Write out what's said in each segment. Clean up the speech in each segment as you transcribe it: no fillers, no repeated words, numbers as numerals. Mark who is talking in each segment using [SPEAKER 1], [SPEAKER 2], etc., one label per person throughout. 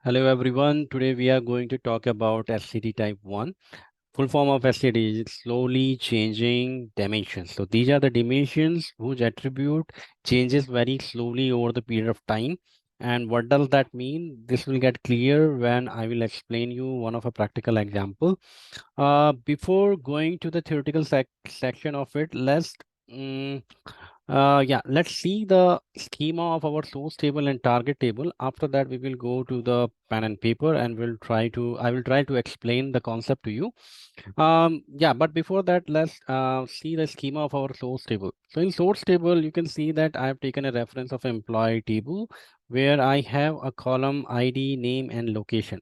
[SPEAKER 1] Hello everyone. Today we are going to talk about SCD type 1. Full form of SCD is slowly changing dimensions. So these are the dimensions whose attribute changes very slowly over the period of time. And what does that mean? This will get clear when I will explain you one of a practical example. Before going to the theoretical section of it, mm, let's see the schema of our source table and target table. After that, we will go to the pen and paper and I will try to explain the concept to you. But before that, let's see the schema of our source table. So in source table, you can see that I have taken a reference of employee table where I have a column ID, name, and location.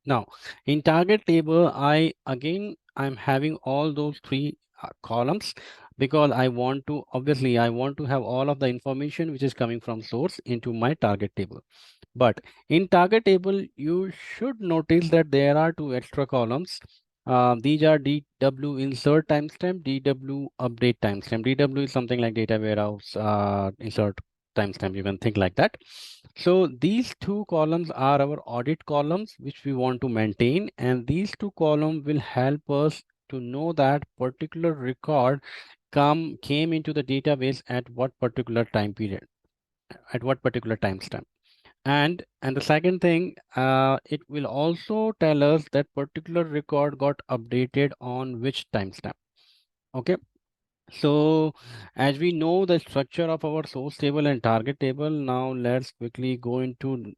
[SPEAKER 1] Now, in target table, I'm having all those three columns because I want to have all of the information which is coming from source into my target table. But in target table, you should notice that there are two extra columns. These are DW insert timestamp, DW update timestamp. DW is something like data warehouse insert timestamp. You can think like that. So these two columns are our audit columns, which we want to maintain. And these two columns will help us to know that particular record came into the database at what particular time period, at what particular timestamp. And the second thing, it will also tell us that particular record got updated on which timestamp. Okay. So as we know the structure of our source table and target table, now let's quickly go into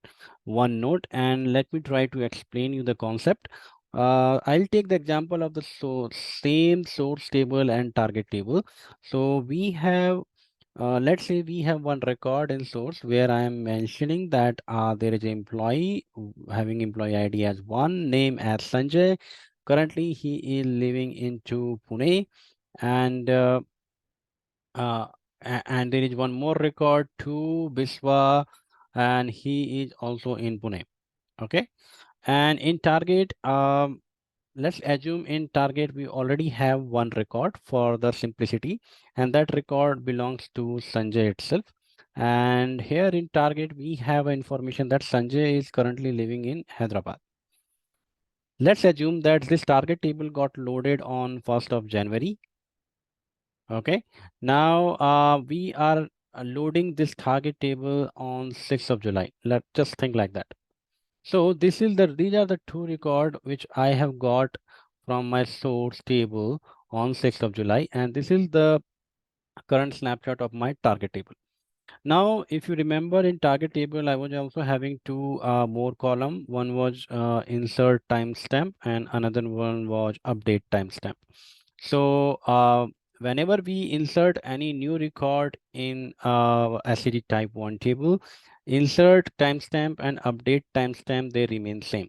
[SPEAKER 1] one note and let me try to explain you the concept. I'll take the example of the same source table and target table. So we have, let's say we have one record in source where I am mentioning that there is an employee having employee ID as one, name as Sanjay. Currently, he is living into Pune and uh, and there is one more record to Biswa, and he is also in Pune. Okay, and in target, let's assume in target we already have one record for the simplicity, and that record belongs to Sanjay itself. And here in target we have information that Sanjay is currently living in Hyderabad. Let's assume that this target table got loaded on 1st of January. Okay, now we are loading this target table on 6th of July. Let's just think like that. So these are the two record which I have got from my source table on 6th of July, and this is the current snapshot of my target table. Now, if you remember in target table, I was also having two more column. One was insert timestamp and another one was update timestamp. So whenever we insert any new record in SCD type 1 table, insert timestamp and update timestamp, they remain same.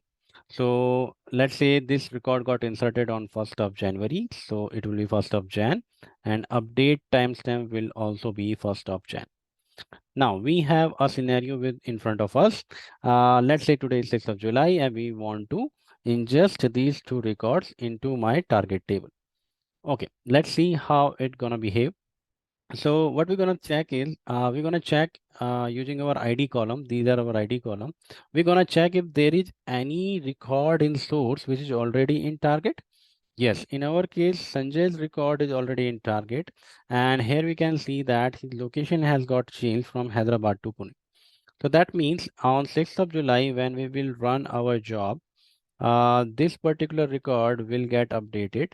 [SPEAKER 1] So let's say this record got inserted on 1st of January. So it will be 1st of Jan, and update timestamp will also be 1st of Jan. Now we have a scenario with in front of us. Let's say today is 6th of July and we want to ingest these two records into my target table. Okay, let's see how it gonna behave. So what we're gonna check is we're gonna check using our ID column. These are our ID column. We're gonna check if there is any record in source which is already in target. Yes, in our case, Sanjay's record is already in target, and here we can see that his location has got changed from Hyderabad to Pune. So that means on 6th of July, when we will run our job, this particular record will get updated.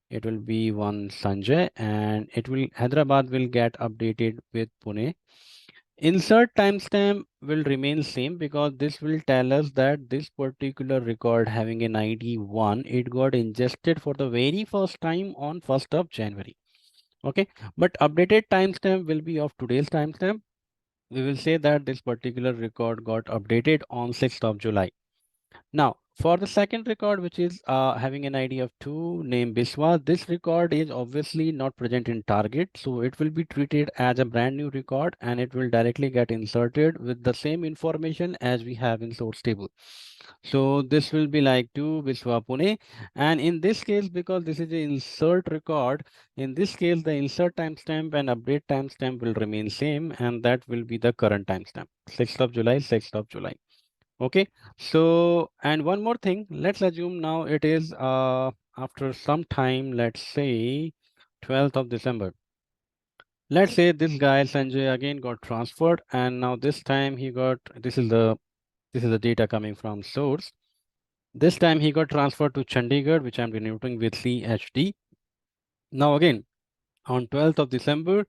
[SPEAKER 1] It will be one Sanjay, and it will Hyderabad will get updated with Pune. Insert timestamp will remain same because this will tell us that this particular record having an ID 1, it got ingested for the very first time on 1st of January. Okay, but updated timestamp will be of today's timestamp. We will say that this particular record got updated on 6th of July. Now, for the second record, which is having an ID of 2 named Biswa, this record is obviously not present in target. So it will be treated as a brand new record and it will directly get inserted with the same information as we have in source table. So this will be like 2 Biswa Pune. And in this case, because this is an insert record, in this case, the insert timestamp and update timestamp will remain same. And that will be the current timestamp, 6th of July, 6th of July. Okay, so and one more thing, let's assume now it is after some time, let's say 12th of December. Let's say this guy Sanjay again got transferred, and now this time he got this is the data coming from source. This time he got transferred to Chandigarh, which I'm denoting with CHD. Now again on 12th of December,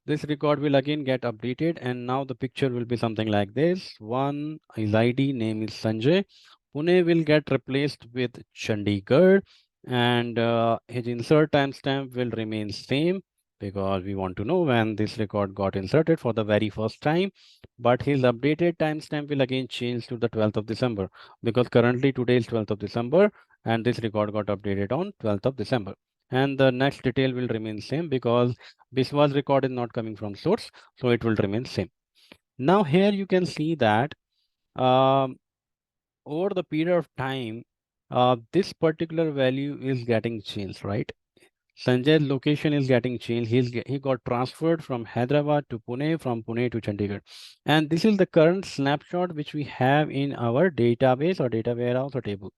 [SPEAKER 1] this record will again get updated, and now the picture will be something like this. One is ID, name is Sanjay. Pune will get replaced with Chandigarh, and his insert timestamp will remain same because we want to know when this record got inserted for the very first time. But his updated timestamp will again change to the 12th of December because currently today is 12th of December, and this record got updated on 12th of December. And the next detail will remain same because biswa's record is not coming from source, so it will remain same. Now here you can see that um, over the period of time, this particular value is getting changed, right? Sanjay's location is getting changed. He got transferred from Hyderabad to Pune, from Pune to Chandigarh. And this is the current snapshot which we have in our database or data warehouse or table.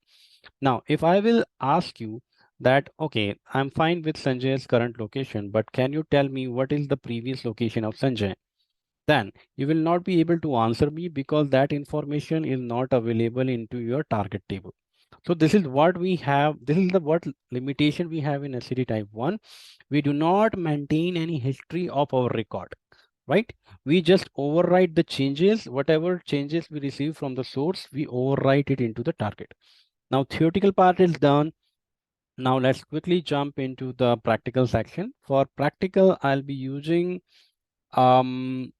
[SPEAKER 1] Now, if I will ask you that, okay, I'm fine with Sanjay's current location, but can you tell me what is the previous location of Sanjay? Then you will not be able to answer me because that information is not available into your target table. So this is what we have. This is the what limitation we have in SCD type 1. We do not maintain any history of our record, right? We just overwrite the changes, whatever changes we receive from the source, we overwrite it into the target. Now theoretical part is done. Now let's quickly jump into the practical section. For practical, I'll be using um,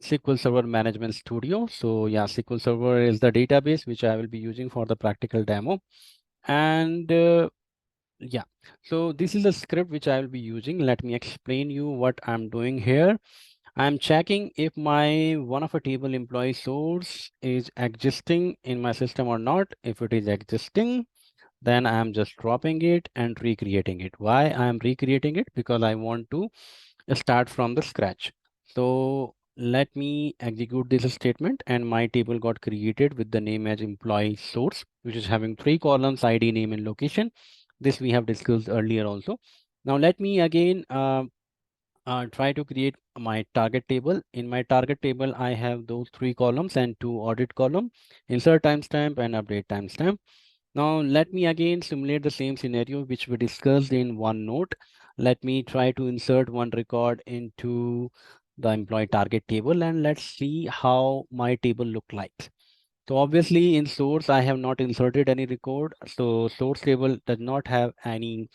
[SPEAKER 1] SQL Server Management Studio. So yeah, SQL Server is the database which I will be using for the practical demo. And yeah, so this is a script which I will be using. Let me explain you what I'm doing here. I'm checking if my one of a table employee source is existing in my system or not. If it is existing, then I am just dropping it and recreating it. Why I am recreating it? Because I want to start from the scratch. So let me execute this statement, and my table got created with the name as employee source, which is having three columns: ID, name, and location. This we have discussed earlier also. Now let me again try to create my target table. In my target table, I have those three columns and two audit column: insert timestamp and update timestamp. Now let me again simulate the same scenario which we discussed in OneNote. Let me try to insert one record into the employee target table, and let's see how my table look like. So obviously in source, I have not inserted any record. So source table does not have any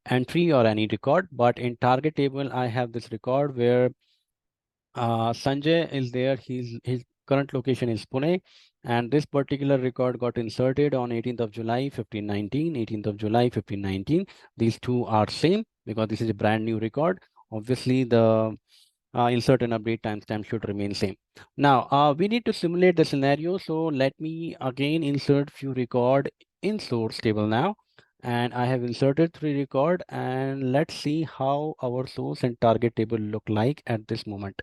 [SPEAKER 1] entry or any record, but in target table, I have this record where Sanjay is there. His current location is Pune, and this particular record got inserted on 18th of July 1519. 18th of July 1519. These two are same because this is a brand new record. Obviously, the insert and update timestamp should remain same. Now, we need to simulate the scenario. So let me again insert few record in source table now. And I have inserted three record, and let's see how our source and target table look like at this moment.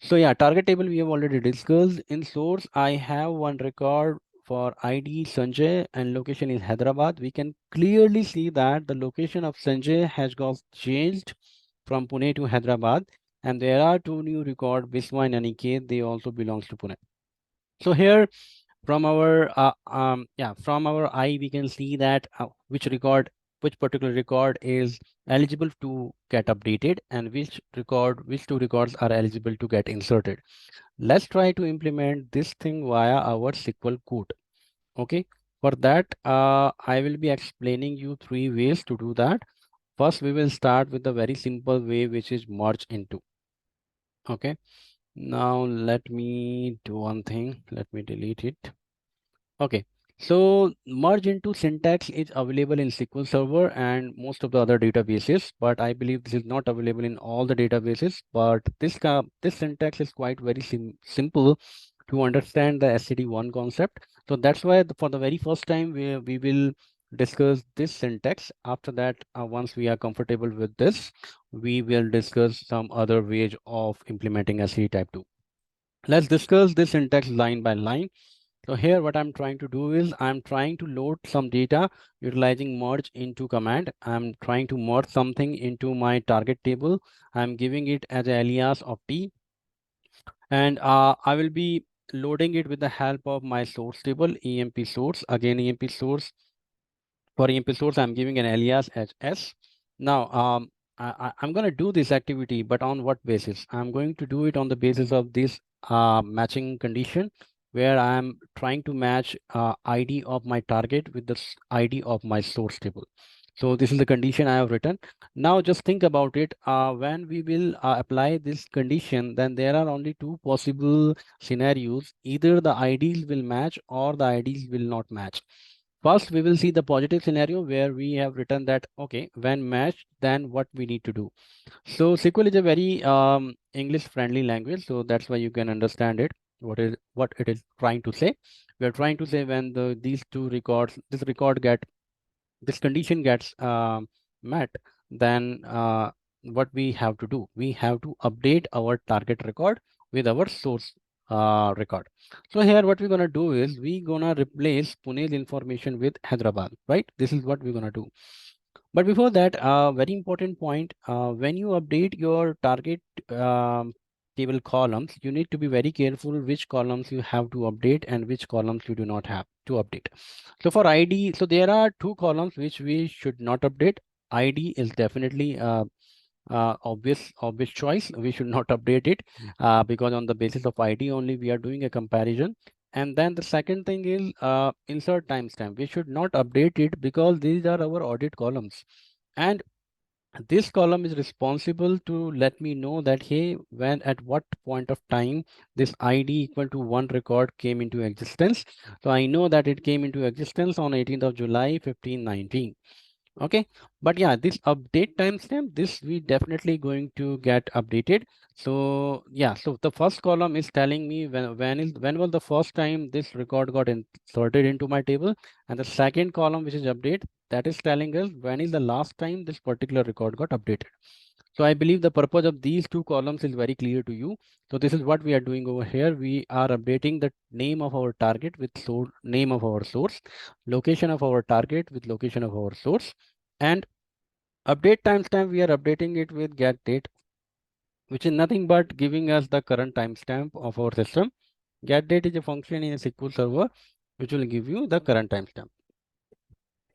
[SPEAKER 1] So yeah, target table we have already discussed. In source, I have one record for ID Sanjay and location is Hyderabad. We can clearly see that the location of Sanjay has got changed from Pune to Hyderabad. And there are two new record, biswa and aniket. They also belongs to Pune. So here from our eye, we can see that which particular record is eligible to get updated and which two records are eligible to get inserted. Let's try to implement this thing via our SQL code. Okay. For that, I will be explaining you three ways to do that. First, we will start with the very simple way, which is merge into. Okay. Now let me do one thing. Let me delete it. Okay, so merge into syntax is available in SQL Server and most of the other databases, but I believe this is not available in all the databases. But this syntax is quite very simple to understand the SCD1 concept. So that's why for the very first time we will discuss this syntax. After that, once we are comfortable with this, we will discuss some other ways of implementing SCD type 2. Let's discuss this syntax line by line. So here what I'm trying to do is I'm trying to load some data utilizing merge into command. I'm trying to merge something into my target table. I'm giving it as an alias of T, and I will be loading it with the help of my source table, EMP source. Again, EMP source, for EMP source, I'm giving an alias as S. Now, I'm going to do this activity, but on what basis? I'm going to do it on the basis of this matching condition, where I'm trying to match ID of my target with the ID of my source table. So this is the condition I have written. Now just think about it. When we will apply this condition, then there are only two possible scenarios. Either the IDs will match or the IDs will not match. First, we will see the positive scenario where we have written that, okay, when matched, then what we need to do. So SQL is a very English friendly language. So that's why you can understand it. What it is trying to say. We are trying to say when these two records, this condition gets met, then what we have to do? We have to update our target record with our source record. So here what we're gonna do is we're gonna replace Pune's information with Hyderabad, right? This is what we're gonna do. But before that, very important point, when you update your target table columns, you need to be very careful which columns you have to update and which columns you do not have to update. So for ID, so there are two columns which we should not update. ID is definitely obvious choice. We should not update it because on the basis of ID only we are doing a comparison. And then the second thing is insert timestamp. We should not update it because these are our audit columns. And this column is responsible to let me know that, hey, when at what point of time this ID equal to one record came into existence. So I know that it came into existence on 18th of July 1519. Okay, but yeah, this update timestamp, this we definitely going to get updated. So yeah, so the first column is telling me when was the first time this record got inserted into my table, and the second column, which is update, that is telling us when is the last time this particular record got updated. So I believe the purpose of these two columns is very clear to you. So this is what we are doing over here. We are updating the name of our target with source, name of our source, location of our target with location of our source, and update timestamp, we are updating it with get date, which is nothing but giving us the current timestamp of our system. Get date is a function in a SQL server which will give you the current timestamp.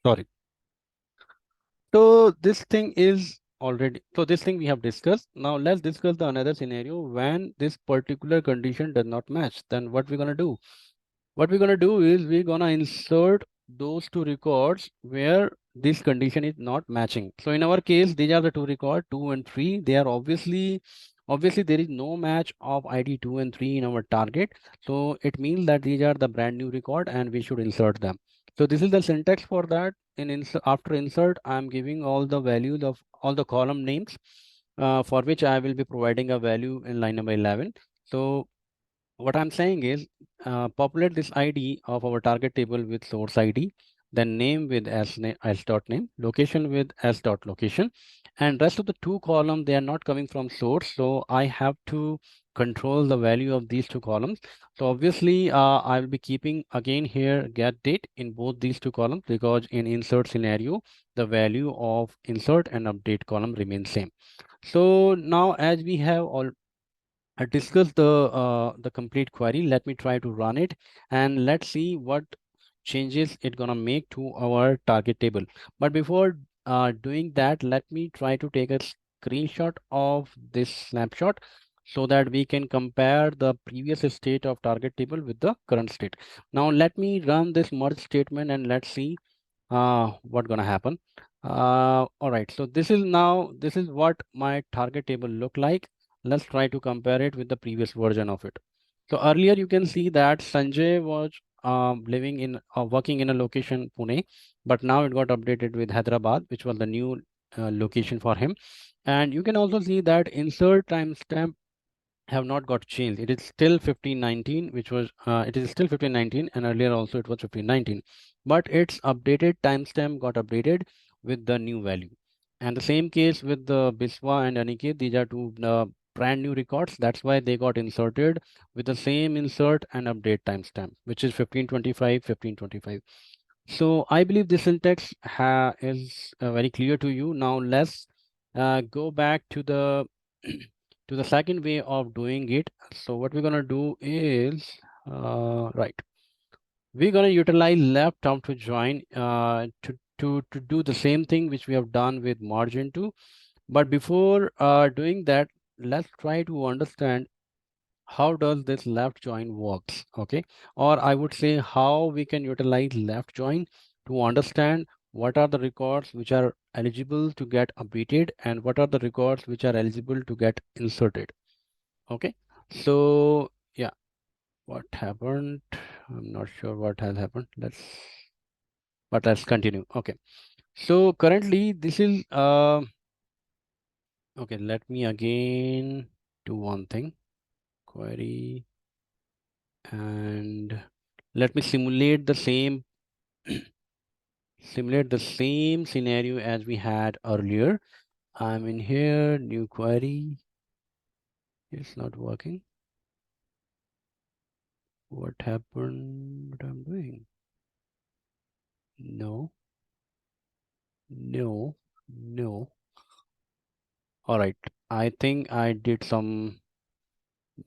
[SPEAKER 1] Sorry. So this thing is already, so this thing we have discussed. Now let's discuss the another scenario when this particular condition does not match. Then what we're gonna do? What we're gonna do is we're gonna insert those two records where this condition is not matching. So in our case, these are the two records, 2 and 3. They are obviously there is no match of ID 2 and 3 in our target. So it means that these are the brand new record and we should insert them. So this is the syntax for that. After insert, I'm giving all the values of all the column names for which I will be providing a value in line number 11. So what I'm saying is populate this ID of our target table with source ID, then name with as dot name, location with as dot location, and rest of the two columns, they are not coming from source. So I have to control the value of these two columns. So obviously I will be keeping again here get date in both these two columns because in insert scenario, the value of insert and update column remains same. So now as we have all discuss the complete query. Let me try to run it and let's see what changes it gonna make to our target table. But before doing that, let me try to take a screenshot of this snapshot so that we can compare the previous state of target table with the current state. Now let me run this merge statement and let's see what gonna happen. All right, so this is what my target table look like. Let's try to compare it with the previous version of it. So earlier you can see that Sanjay was living in working in a location Pune, but now it got updated with Hyderabad, which was the new location for him. And you can also see that insert timestamp have not got changed. It is still 1519, which was it is still 1519, and earlier also it was 1519, but its updated timestamp got updated with the new value. And the same case with the Biswa and Aniket. These are two brand new records. That's why they got inserted with the same insert and update timestamp, which is 1525, 1525. So I believe this syntax is very clear to you. Now let's go back to the to the second way of doing it. So what we're gonna do is right. We're gonna utilize left arm to join to do the same thing which we have done with margin 2. But before doing that, let's try to understand how does this left join works, okay? Or I would say how we can utilize left join to understand what are the records which are eligible to get updated and what are the records which are eligible to get inserted, okay? So yeah, what happened? I'm not sure what has happened. Let's continue. Okay. So currently this is okay, let me again do one thing. Query, and let me simulate the same scenario as we had earlier. I'm in here, new query. It's not working. What happened? What I'm doing? No, no, no. All right. I think I did some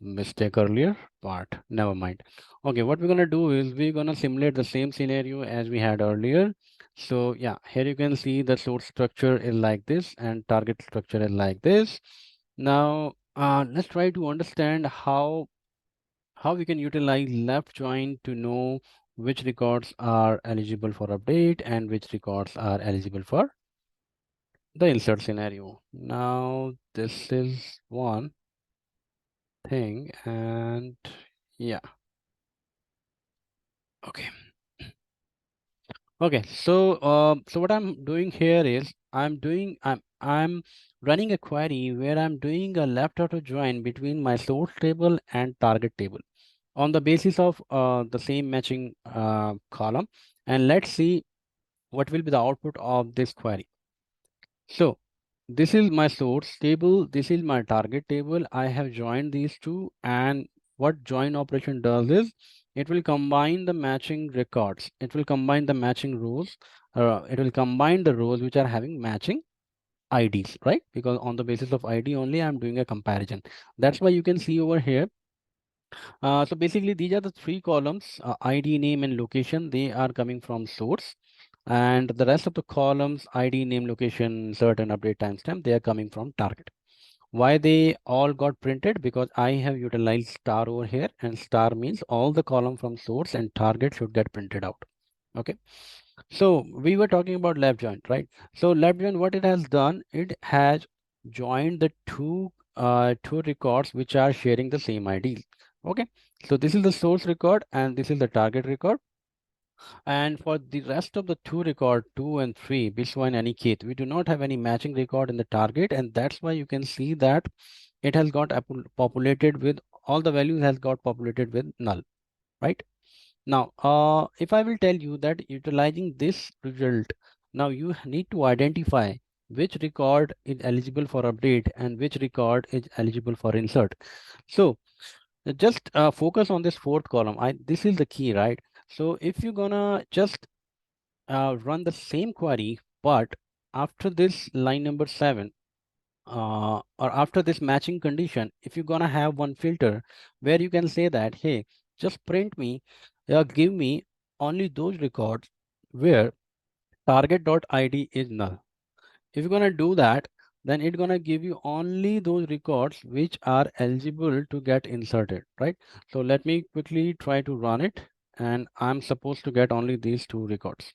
[SPEAKER 1] mistake earlier, but never mind. Okay, what we're gonna do is we're gonna simulate the same scenario as we had earlier. So yeah, here you can see the source structure is like this and target structure is like this. Now let's try to understand how we can utilize left join to know which records are eligible for update and which records are eligible for the insert scenario. Now this is one thing, and yeah. Okay. Okay. So what I'm doing here is I'm running a query where I'm doing a left auto join between my source table and target table on the basis of the same matching column. And let's see what will be the output of this query. So this is my source table. This is my target table. I have joined these two, and what join operation does is it will combine the matching records. It will combine the matching rows. It will combine the rows which are having matching IDs, right? Because on the basis of ID only, I'm doing a comparison. That's why you can see over here. So basically, these are the three columns: ID, name, and location. They are coming from source, and the rest of the columns, ID, name, location, insert, and update timestamp, they are coming from target. Why they all got printed? Because I have utilized star over here, and star means all the column from source and target should get printed out. Okay. So we were talking about left join, right? So left join, what it has done, it has joined the two records which are sharing the same ID. Okay. So this is the source record and this is the target record. And for the rest of the two record, 2 and 3, biswa and aniket, we do not have any matching record in the target, and that's why you can see that it has got populated with all the values has got populated with null, right? Now, if I will tell you that utilizing this result, now you need to identify which record is eligible for update and which record is eligible for insert. So just focus on this fourth column. This is the key, right? So if you're gonna just run the same query, but after this line number 7, or after this matching condition, if you're gonna have one filter where you can say that, hey, just print me, give me only those records where target.id is null. If you're gonna do that, then it's gonna give you only those records which are eligible to get inserted, right? So let me quickly try to run it, and I'm supposed to get only these two records.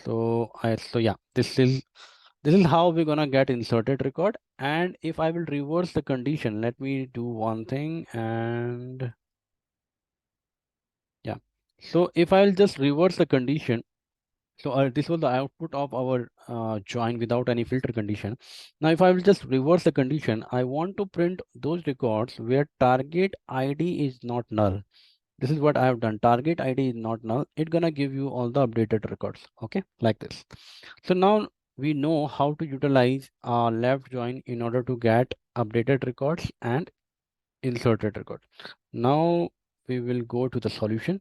[SPEAKER 1] So yeah, this is how we're gonna get inserted record. And if I will reverse the condition, let me do one thing, and yeah. So if I'll just reverse the condition, so this was the output of our join without any filter condition. Now, if I will just reverse the condition, I want to print those records where target ID is not null. This is what I have done. Target ID is not null. It's gonna give you all the updated records. Okay, like this. So now we know how to utilize left join in order to get updated records and inserted records. Now we will go to the solution.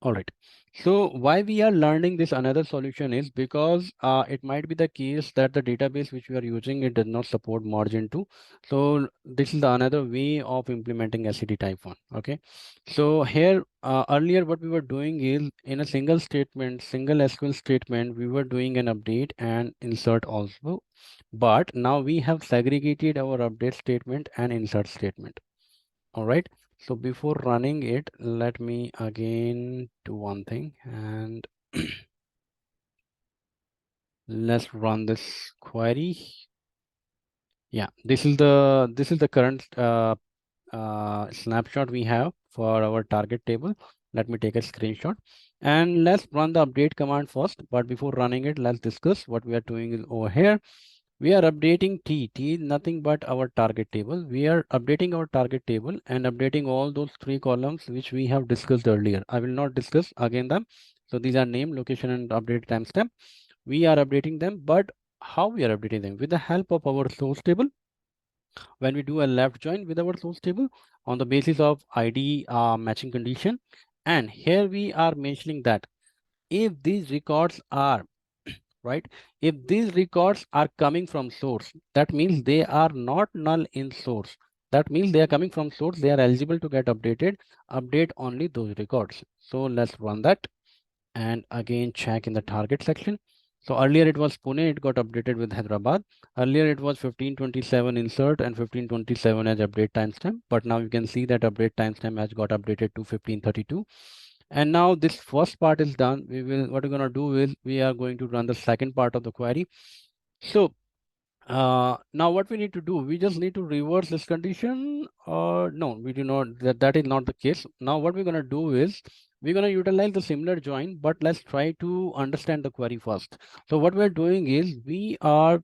[SPEAKER 1] All right. So why we are learning this another solution is because it might be the case that the database which we are using, it does not support margin 2. So this is the another way of implementing SCD type 1. Okay. So here earlier what we were doing is in a single statement, single SQL statement, we were doing an update and insert also. But now we have segregated our update statement and insert statement. All right. So before running it, let me again do one thing and let's run this query. Yeah, this is the current snapshot we have for our target table. Let me take a screenshot and let's run the update command first. But before running it, let's discuss what we are doing is over here. We are updating T. T is nothing but our target table. We are updating our target table and updating all those three columns which we have discussed earlier. I will not discuss again them. So these are name, location, and update timestamp. We are updating them, but how we are updating them? With the help of our source table. When we do a left join with our source table on the basis of ID matching condition. And here we are mentioning that if these records are right, if these records are coming from source, that means they are not null in source. That means they are coming from source, they are eligible to get updated. Update only those records. So let's run that and again check in the target section. So earlier it was Pune, it got updated with Hyderabad. Earlier it was 1527 insert and 1527 as update timestamp, but now you can see that update timestamp has got updated to 1532. And now this first part is done. What we're going to do is we are going to run the second part of the query. So now what we need to do, we just need to reverse this condition, or no, we do not, that is not the case. Now what we're going to do is we're going to utilize the similar join, but let's try to understand the query first. So what we're doing is we are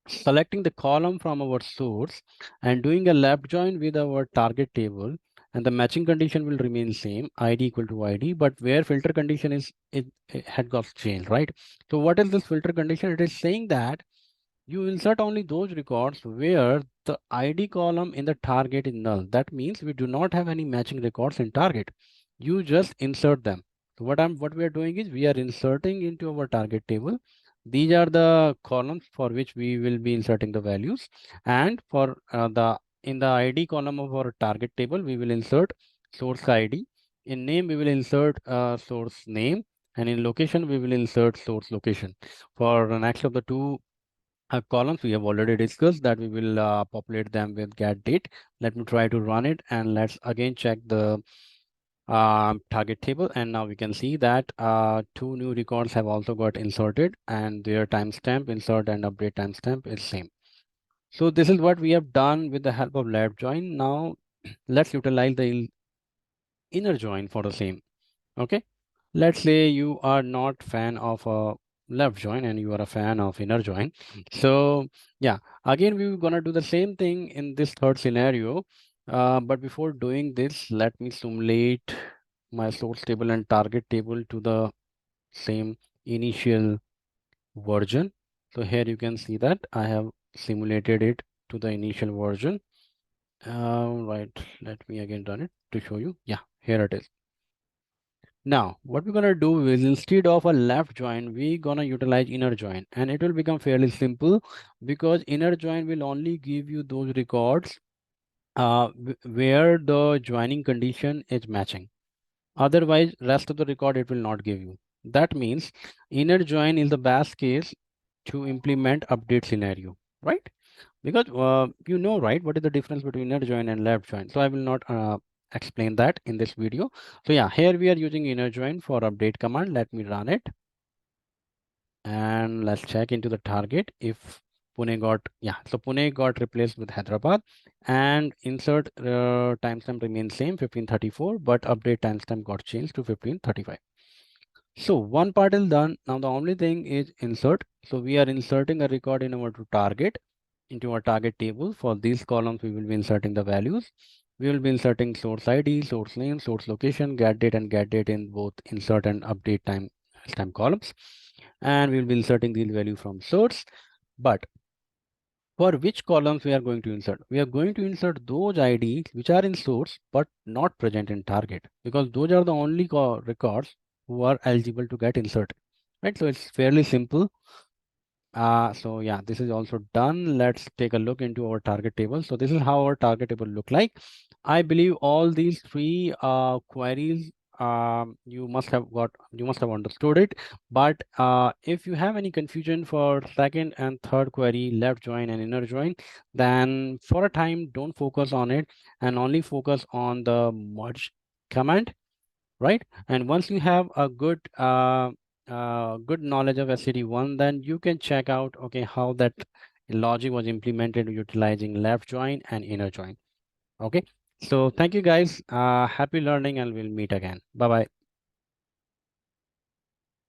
[SPEAKER 1] selecting the column from our source and doing a left join with our target table, and the matching condition will remain same, id equal to id, but where filter condition is, it had got changed, right? So what is this filter condition? It is saying that you insert only those records where the ID column in the target is null. That means we do not have any matching records in target. You just insert them. So what we are doing is we are inserting into our target table. These are the columns for which we will be inserting the values. And for the in the ID column of our target table, we will insert source ID. In name, we will insert source name. And in location, we will insert source location. For the next of the two columns we have already discussed that we will populate them with get date. Let me try to run it and let's again check the target table, and now we can see that two new records have also got inserted and their timestamp insert and update timestamp is same. So this is what we have done with the help of left join. Now let's utilize the inner join for the same. Okay, let's say you are not fan of a left join and you are a fan of inner join. So yeah, again we're gonna do the same thing in this third scenario, but before doing this, let me simulate my source table and target table to the same initial version. So here you can see that I have simulated it to the initial version. Right, let me again run it to show you. Yeah, here it is. Now, what we're gonna do is instead of a left join, we're gonna utilize inner join, and it will become fairly simple because inner join will only give you those records where the joining condition is matching. Otherwise, rest of the record it will not give you. That means inner join is the best case to implement update scenario, right? Because you know, right, what is the difference between inner join and left join? So I will not explain that in this video. So yeah, here we are using inner join for update command. Let me run it and let's check into the target if Pune got, yeah, so Pune got replaced with Hyderabad, and insert timestamp remains same 1534, but update timestamp got changed to 1535. So one part is done. Now the only thing is insert. So we are inserting a record in our target, into our target table. For these columns, we will be inserting the values. We will be inserting source ID, source name, source location, get date, and get date in both insert and update time columns. and we will be inserting the value from source. But for which columns we are going to insert? We are going to insert those IDs which are in source but not present in target, because those are the only records who are eligible to get inserted. Right, so it's fairly simple. So yeah, this is also done. Let's take a look into our target table. So this is how our target table look like. I believe all these three queries you must have understood it. But if you have any confusion for second and third query, left join and inner join, then for a time don't focus on it and only focus on the merge command, right? And once you have a good knowledge of SCD1, then you can check out, okay, how that logic was implemented utilizing left join and inner join. Okay, so thank you guys. Happy learning, and we'll meet again. Bye bye.